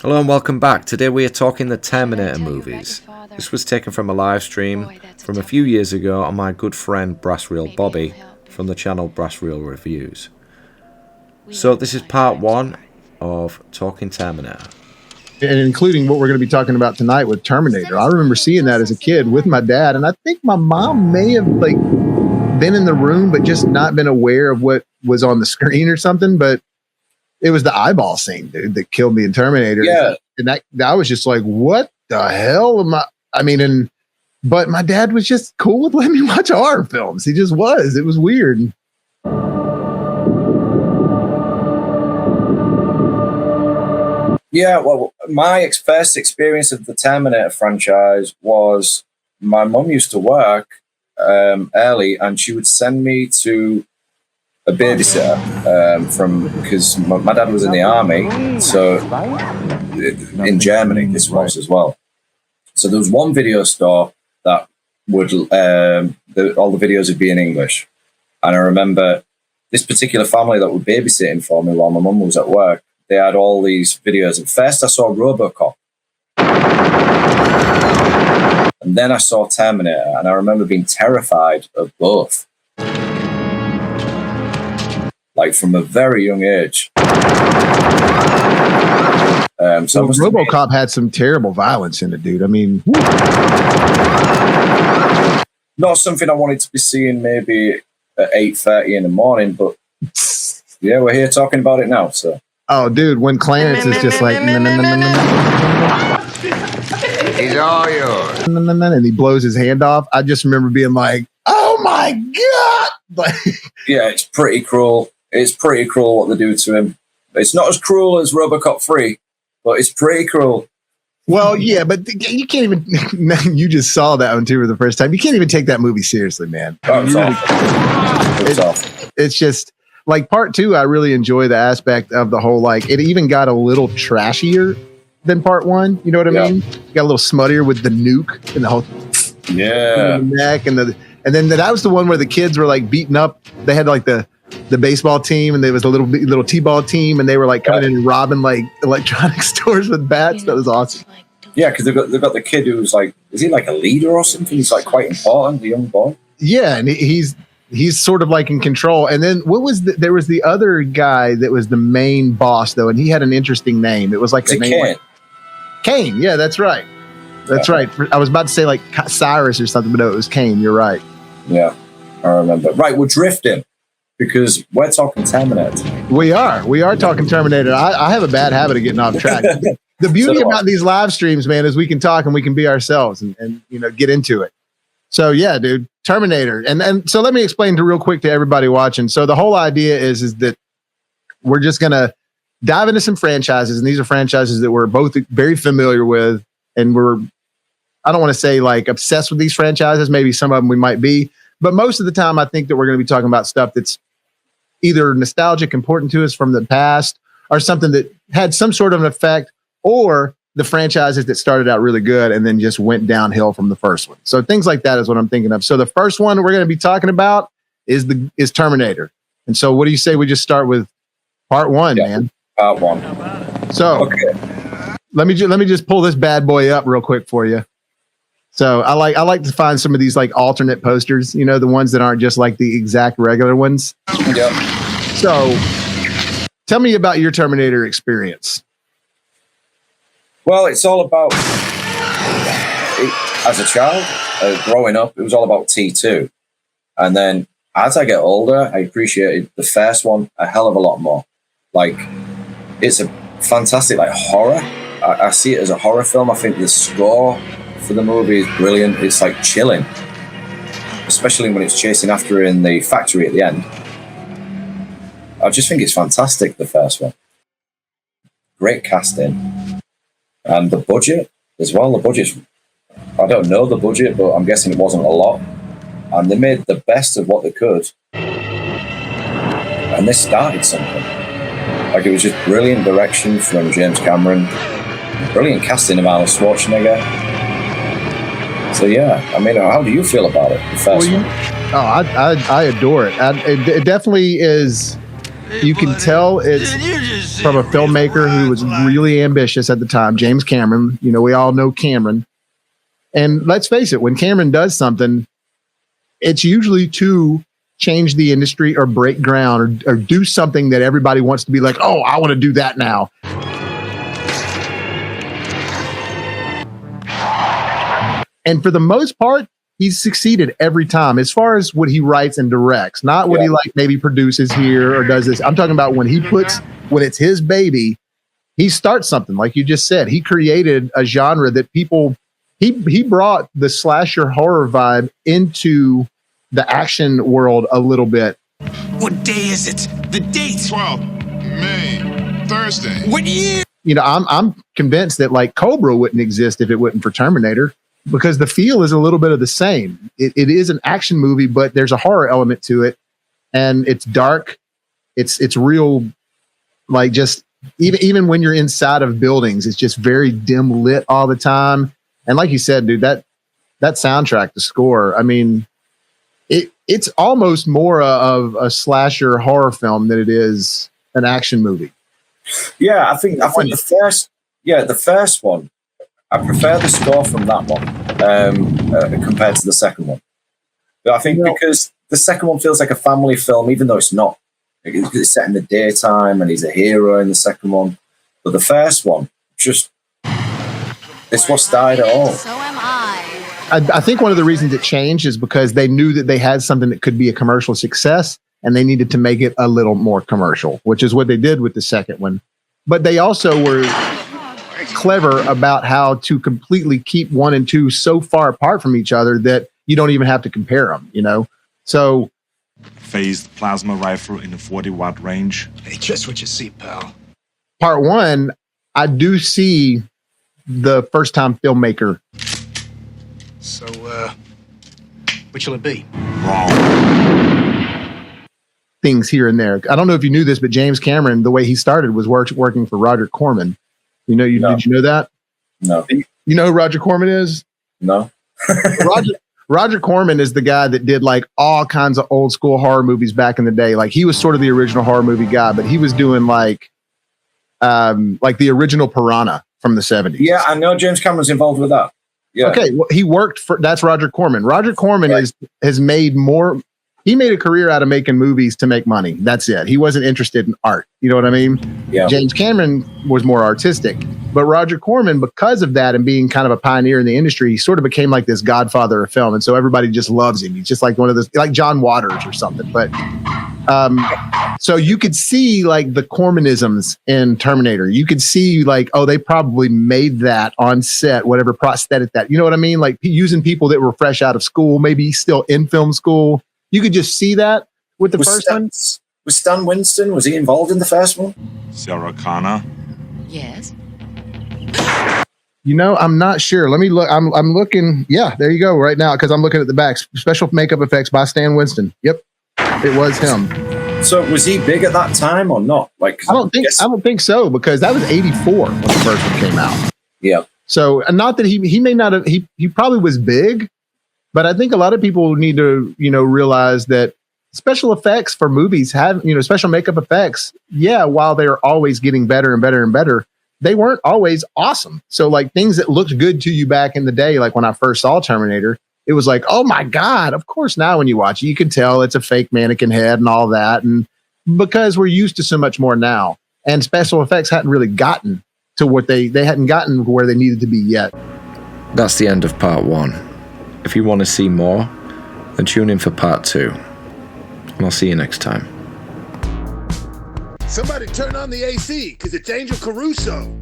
Hello and welcome back. Today we are talking the Terminator movies. This was taken from a live stream from a few years ago on my good friend Brass Reel Bobby from the channel Brass Reel Reviews. So this is part one of Talking Terminator. And including what we're going to be talking about tonight with Terminator. I remember seeing that as a kid with my dad, and I think my mom may have been in the room but just not been aware of what was on the screen or something, but it was the eyeball scene, dude, that killed me in Terminator. Yeah. And that was just like, what the hell am I? But my dad was just cool with letting me watch horror films. He just was. It was weird. Yeah, well, my first experience of the Terminator franchise was my mum used to work early, and she would send me to a babysitter because my dad was in the army, so in Germany this was as well. So there was one video store that would all the videos would be in English, and I remember this particular family that were babysitting for me while my mum was at work. They had all these videos, and first I saw RoboCop, and then I saw Terminator, and I remember being terrified of both. Like from a very young age. RoboCop had some terrible violence in it, dude. I mean, not something I wanted to be seeing maybe at 8:30 in the morning, but yeah, we're here talking about it now. So, oh, dude, when Clarence is just like, he's all yours, and he blows his hand off. I just remember being like, oh my god! Yeah, it's pretty cruel. It's pretty cruel what they do to him. It's not as cruel as RoboCop 3, but it's pretty cruel. Well, yeah, but you can't even. You just saw that one too for the first time. You can't even take that movie seriously, man. It's just like part two. I really enjoy the aspect of the whole. It even got a little trashier than part one. You know what I mean? It got a little smuttier with the nuke and the whole. Yeah. The neck and then that was the one where the kids were beating up. They had the baseball team, and there was a little t-ball team, and they were coming in and robbing electronic stores with bats. That was awesome. Yeah, because they've got the kid who's is he a leader or something? He's quite important, the young boy. Yeah, and he's sort of in control. And then there was the other guy that was the main boss though, and he had an interesting name. It was a name Kane. Yeah, that's right. That's right. I was about to say Cyrus or something, but no, it was Kane. You're right. Yeah, I remember. Right, we're drifting because we're talking Terminator tonight. We are talking Terminator. I have a bad habit of getting off track. The beauty about these live streams, man, is we can talk and we can be ourselves and get into it. So yeah, dude, Terminator. And so let me explain real quick to everybody watching. So the whole idea is that we're just going to dive into some franchises, and these are franchises that we're both very familiar with, and I don't want to say obsessed with these franchises. Maybe some of them we might be, but most of the time I think that we're going to be talking about stuff that's either nostalgic, important to us from the past, or something that had some sort of an effect, or the franchises that started out really good and then just went downhill from the first one. So things like that is what I'm thinking of. So the first one we're going to be talking about is Terminator. And so what do you say we just start with part one, man? Part one. So let me just pull this bad boy up real quick for you. So I like to find some of these alternate posters, the ones that aren't just the exact regular ones. Yep. So tell me about your Terminator experience. Well, it's all about as a child, growing up, it was all about T2. And then as I get older, I appreciated the first one a hell of a lot more. It's a fantastic horror. I see it as a horror film. I think the score for the movie is brilliant. It's chilling, especially when it's chasing after her in the factory at the end. I just think it's fantastic, the first one. Great casting. And the budget as well. The budget's, I don't know the budget, but I'm guessing it wasn't a lot. And they made the best of what they could. And they started something. It was just brilliant direction from James Cameron. Brilliant casting of Arnold Schwarzenegger. So yeah, how do you feel about it? The first one? I adore it. It definitely is. You can tell it's from a filmmaker who was really ambitious at the time, James Cameron. You know, we all know Cameron. And let's face it, when Cameron does something, it's usually to change the industry or break ground or do something that everybody wants to be like, oh, I want to do that now. And for the most part, he's succeeded every time as far as what he writes and directs, not what he like maybe produces here or does this. I'm talking about when it's his baby, he starts something like you just said. He created a genre that people, he brought the slasher horror vibe into the action world a little bit. What day is it? The date? 12 May, Thursday. What year? You know, I'm convinced that like Cobra wouldn't exist if it wasn't for Terminator, because the feel is a little bit of the same. It is an action movie, but there's a horror element to it, and it's dark. It's real, like just even when you're inside of buildings, it's just very dim lit all the time. And like you said, dude, that soundtrack, the score, I mean, it's almost more of a slasher horror film than it is an action movie. Yeah, I think the first one, I prefer the score from that one compared to the second one. But I think because the second one feels like a family film, even though it's not. It's set in the daytime and he's a hero in the second one. But the first one, it's what started it all. So am I. I think one of the reasons it changed is because they knew that they had something that could be a commercial success, and they needed to make it a little more commercial, which is what they did with the second one. But they also were clever about how to completely keep 1 and 2 so far apart from each other that you don't even have to compare them, you know? So phased plasma rifle in the 40-watt range. Hey, just what you see, pal. part 1, I do see the first time filmmaker. So, which will it be? Wrong. Things here and there. I don't know if you knew this, but James Cameron, the way he started was working for Roger Corman. You know, did you know that? No. You know who Roger Corman is? No. Roger Corman is the guy that did like all kinds of old school horror movies back in the day. Like he was sort of the original horror movie guy, but he was doing like the original Piranha from the 70s. Yeah, I know James Cameron's involved with that. Yeah. Okay, well, he worked for, that's Roger Corman. Roger Corman has made more. He made a career out of making movies to make money. That's it. He wasn't interested in art. You know what I mean? Yeah. James Cameron was more artistic. But Roger Corman, because of that and being kind of a pioneer in the industry, he sort of became like this godfather of film. And so everybody just loves him. He's just like one of those, like John Waters or something. But so you could see like the Cormanisms in Terminator. You could see like, oh, they probably made that on set, whatever prosthetic that, you know what I mean? Like using people that were fresh out of school, maybe still in film school. You could just see that with the first one. Was Stan Winston, was he involved in the first one? Sarah Connor. Yes. You know, I'm not sure. Let me look. I'm looking. Yeah, there you go right now, because I'm looking at the back. Special makeup effects by Stan Winston. Yep, it was him. So was he big at that time or not? Like I don't think so, because that was 84 when the first one came out. Yeah. So not that he may not have, he probably was big, but I think a lot of people need to, realize that special effects for movies have, special makeup effects. Yeah. While they're always getting better and better and better, they weren't always awesome. So like things that looked good to you back in the day, like when I first saw Terminator, it was like, oh my God, of course now when you watch it, you can tell it's a fake mannequin head and all that. And because we're used to so much more now, and special effects hadn't really gotten to what they hadn't gotten where they needed to be yet. That's the end of part 1. If you want to see more, then tune in for part 2. And I'll see you next time. Somebody turn on the AC, because it's Angel Caruso.